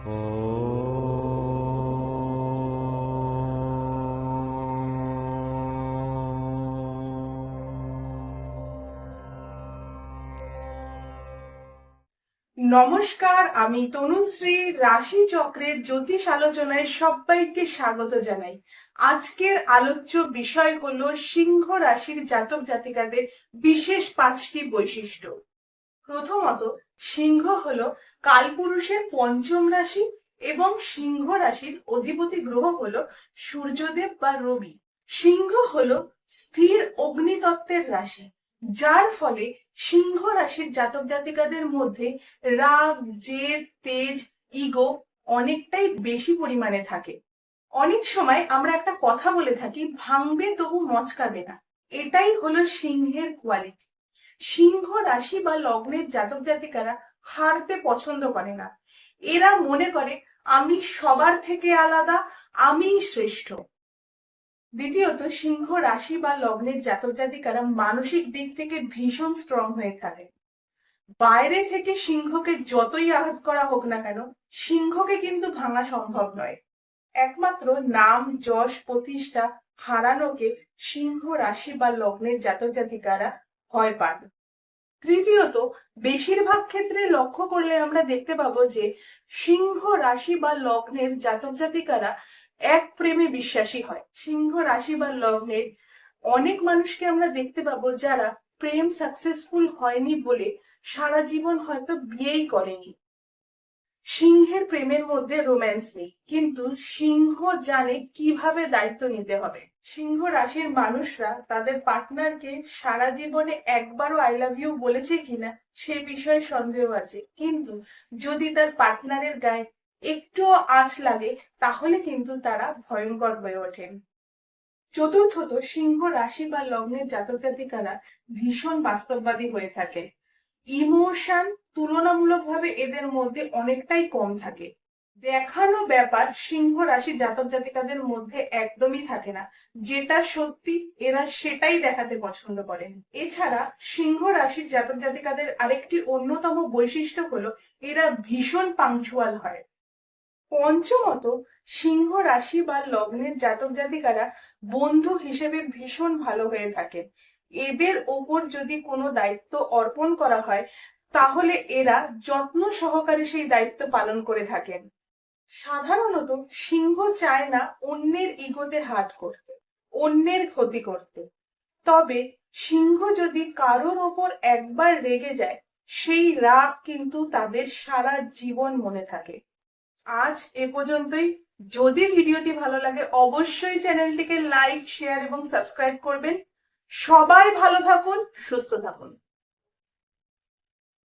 নমস্কার, আমি তনুশ্রী রাশি চক্রের জ্যোতিষ আলোচনায় সবাইকে স্বাগত জানাই। আজকের আলোচ্য বিষয় হলো সিংহ রাশির জাতক জাতিকাদের বিশেষ 5টি বৈশিষ্ট্য। প্রথমত, সিংহ হলো কালপুরুষের পঞ্চম রাশি এবং সিংহ রাশির অধিপতি গ্রহ হলো সূর্যদেব বা রবি। সিংহ হলো স্থির অগ্নিতত্ত্বের রাশি, যার ফলে সিংহ রাশির জাতক জাতিকাদের মধ্যে রাগ, জেদ, তেজ, ইগো অনেকটাই বেশি পরিমাণে থাকে। অনেক সময় আমরা একটা কথা বলে থাকি, ভাঙবে তবু মচকাবে না। এটাই হলো সিংহের কোয়ালিটি। সিংহ রাশি বা লগ্নের জাতক জাতিকারা হারতে পছন্দ করে না। এরা মনে করে আমি সবার থেকে আলাদা, আমিই শ্রেষ্ঠ। দ্বিতীয়ত, সিংহ রাশি বা লগ্নের জাতক জাতিকারা মানসিক দিক থেকে ভীষণ স্ট্রং হয়ে থাকে। বাইরে থেকে সিংহকে যতই আঘাত করা হোক না কেন, সিংহকে কিন্তু ভাঙা সম্ভব নয়। একমাত্র নাম, যশ, প্রতিষ্ঠা হারানোকে সিংহ রাশি বা লগ্নের জাতক জাতিকারা ভয় পান। তৃতীয়ত, বেশিরভাগ ক্ষেত্রে লক্ষ্য করলে আমরা দেখতে পাবো যে সিংহ রাশি বা লগ্নের জাতক জাতিকারা এক প্রেমে বিশ্বাসী হয়। সিংহ রাশি বা লগ্নের অনেক মানুষকে আমরা দেখতে পাবো যারা প্রেম সাকসেসফুল হয়নি বলে সারা জীবন হয়তো বিয়েই করেনি। সিংহের প্রেমের মধ্যে রোম্যান্স নেই, কিন্তু সিংহ জানে কিভাবে দায়িত্ব নিতে হবে। সিংহ রাশির মানুষরা তাদের পার্টনারকে সারা জীবনে একবারও আই লাভ ইউ বলেছে কিনা সে বিষয়ে সন্দেহ আছে, কিন্তু যদি তার পার্টনারের গায়ে একটুও আঁচ লাগে তাহলে কিন্তু তারা ভয়ঙ্কর হয়ে ওঠেন। চতুর্থত, সিংহ রাশি বা লগ্নের জাতক জাতিকারা ভীষণ বাস্তববাদী হয়ে থাকে। ইমোশন তুলনামূলকভাবে এদের মধ্যে অনেকটাই কম থাকে। দেখানো ব্যাপার সিংহ রাশি জাতক জাতিকাদের মধ্যে একদমই থাকে না। যেটা সত্যি এরা সেটাই দেখাতে পছন্দ করেন। এছাড়া সিংহ রাশির জাতক জাতিকাদের আরেকটি অন্যতম বৈশিষ্ট্য হলো এরা ভীষণ পাংচুয়াল হয়। পঞ্চমত, সিংহ রাশি বা লগ্নের জাতক জাতিকারা বন্ধু হিসেবে ভীষণ ভালো হয়ে থাকেন। এদের ওপর যদি কোনো দায়িত্ব অর্পণ করা হয় তাহলে এরা যত্ন সহকারে সেই দায়িত্ব পালন করে থাকেন। সাধারণত সিংহ চায় না অন্যের ইগোতে হার্ট করতে, অন্যের ক্ষতি করতে। তবে সিংহ যদি কারোর ওপর একবার রেগে যায়, সেই রাগ কিন্তু তাদের সারা জীবন মনে থাকে। আজ এ পর্যন্তই। যদি ভিডিওটি ভালো লাগে অবশ্যই চ্যানেলটিকে লাইক, শেয়ার এবং সাবস্ক্রাইব করবেন। সবাই ভালো থাকুন, সুস্থ থাকুন।